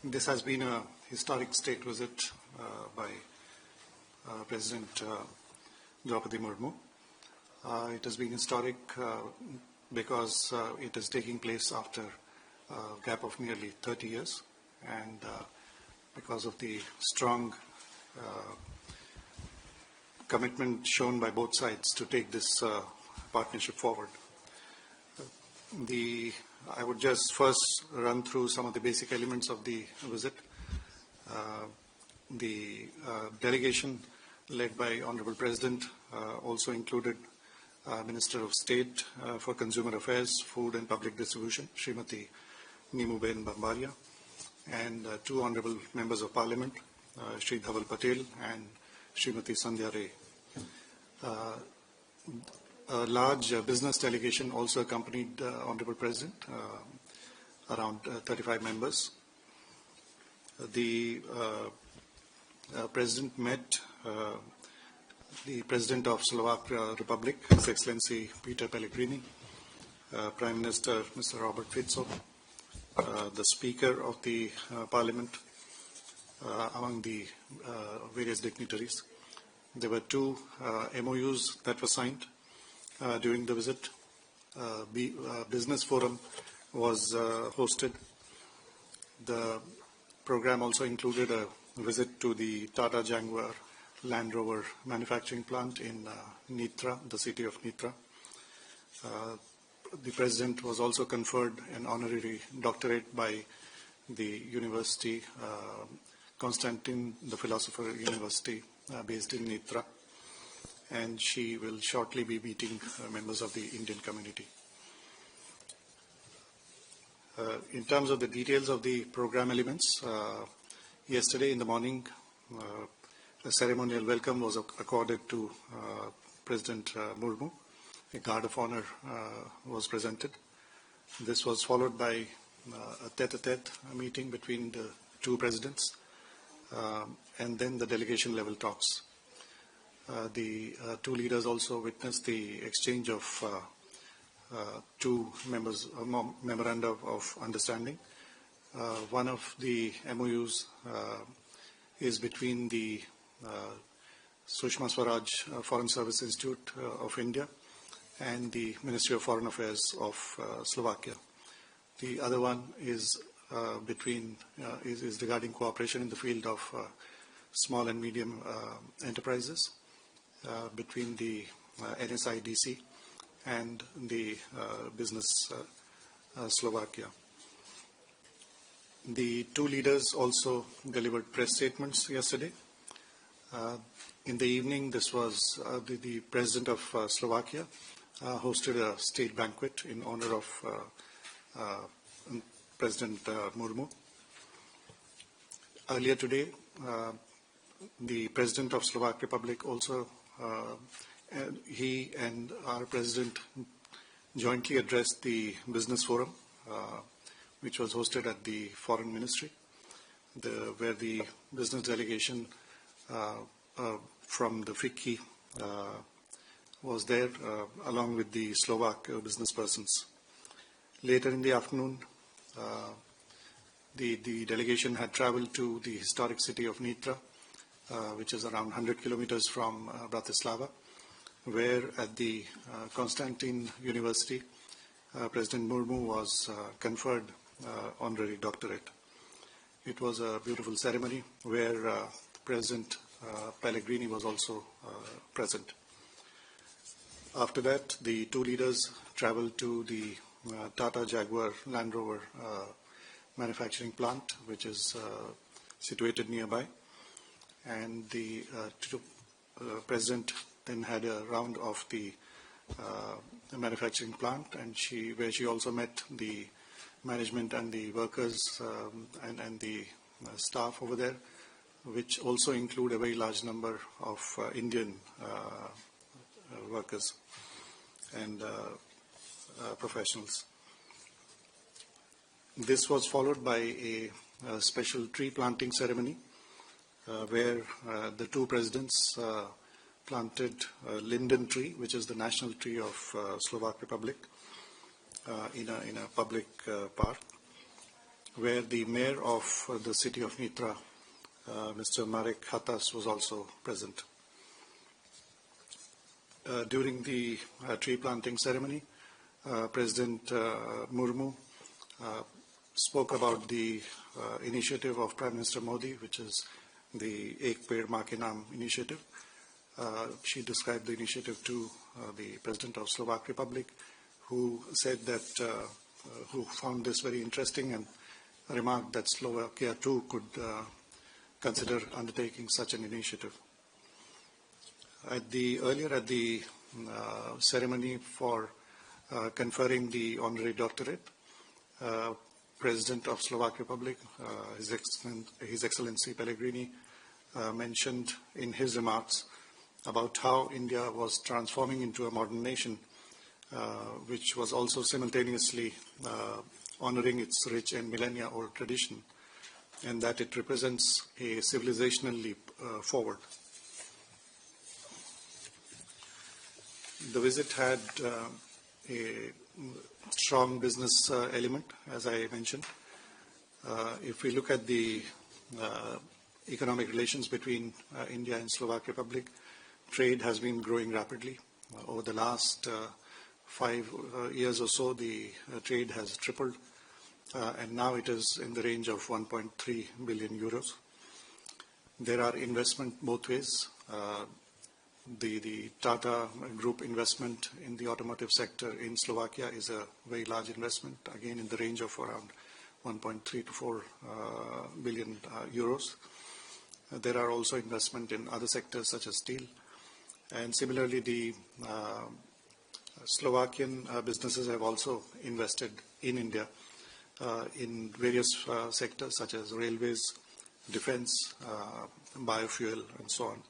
This has been a historic state visit by President Draupadi Murmu. It has been historic because it is taking place after a gap of nearly 30 years and because of the strong commitment shown by both sides to take this partnership forward. I would just first run through some of the basic elements of the visit. The delegation led by Honorable President also included Minister of State for Consumer Affairs, Food and Public Distribution, Srimati Neemuben Bambaria, and two Honorable Members of Parliament, Shri Dhaval Patel and Srimati Sandhya Ray. A large business delegation also accompanied Honorable President, around 35 members. The President met the President of Slovak Republic, His Excellency Peter Pellegrini, Prime Minister Mr. Robert Fico, the Speaker of the Parliament, among the various dignitaries. There were two MOUs that were signed during the visit. Business forum was hosted. The program also included a visit to the Tata Jaguar Land Rover manufacturing plant in Nitra, the city of Nitra. The President was also conferred an honorary doctorate by the university, Constantine the Philosopher University, based in Nitra, and she will shortly be meeting members of the Indian community. In terms of the details of the program elements, yesterday in the morning, a ceremonial welcome was accorded to President Murmu. A guard of honor was presented. This was followed by a tete-a-tete meeting between the two presidents, and then the delegation level talks. The two leaders also witnessed the exchange of two memoranda of understanding. One of the MOUs is between the Sushma Swaraj Foreign Service Institute of India and the Ministry of Foreign Affairs of Slovakia. The other one is regarding cooperation in the field of small and medium enterprises between the NSIDC and the Business Slovakia. The two leaders also delivered press statements yesterday. In the evening, this was the President of Slovakia hosted a state banquet in honor of President Murmu. Earlier today, the President of Slovak Republic also, he and our President jointly addressed the business forum, which was hosted at the Foreign Ministry, where the business delegation from the FICCI was there, along with the Slovak business persons. Later in the afternoon, the delegation had traveled to the historic city of Nitra, which is around 100 kilometers from Bratislava, where at the Constantine University, President Murmu was conferred honorary doctorate. It was a beautiful ceremony where President Pellegrini was also present. After that, the two leaders traveled to the Tata Jaguar Land Rover manufacturing plant, which is situated nearby. And the President then had a round of the manufacturing plant, and where she also met the management and the workers and the staff over there, which also include a very large number of Indian workers and professionals. This was followed by a special tree planting ceremony where the two presidents planted a linden tree, which is the national tree of Slovak Republic, in a public park. where the mayor of the city of Nitra, Mr. Marek Hatas, was also present. During the tree planting ceremony, President Murmu spoke about the initiative of Prime Minister Modi, which is the Ek Ped Maa Ke Naam initiative. She described the initiative to the President of Slovak Republic, who said that, who found this very interesting and remarked that Slovakia too could consider undertaking such an initiative. Earlier at the ceremony for conferring the honorary doctorate, President of Slovak Republic, His Excellency Pellegrini, mentioned in his remarks about how India was transforming into a modern nation, which was also simultaneously honoring its rich and millennia-old tradition, and that it represents a civilizational leap forward. The visit had a strong business element, as I mentioned. If we look at the economic relations between India and Slovak Republic, trade has been growing rapidly. Over the last 5 years or so, the trade has tripled, and now it is in the range of 1.3 billion euros. There are investment both ways. The Tata Group investment in the automotive sector in Slovakia is a very large investment, again in the range of around 1.3 to 4 billion euros. There are also investment in other sectors such as steel. And similarly, the Slovakian businesses have also invested in India in various sectors such as railways, defense, biofuel, and so on.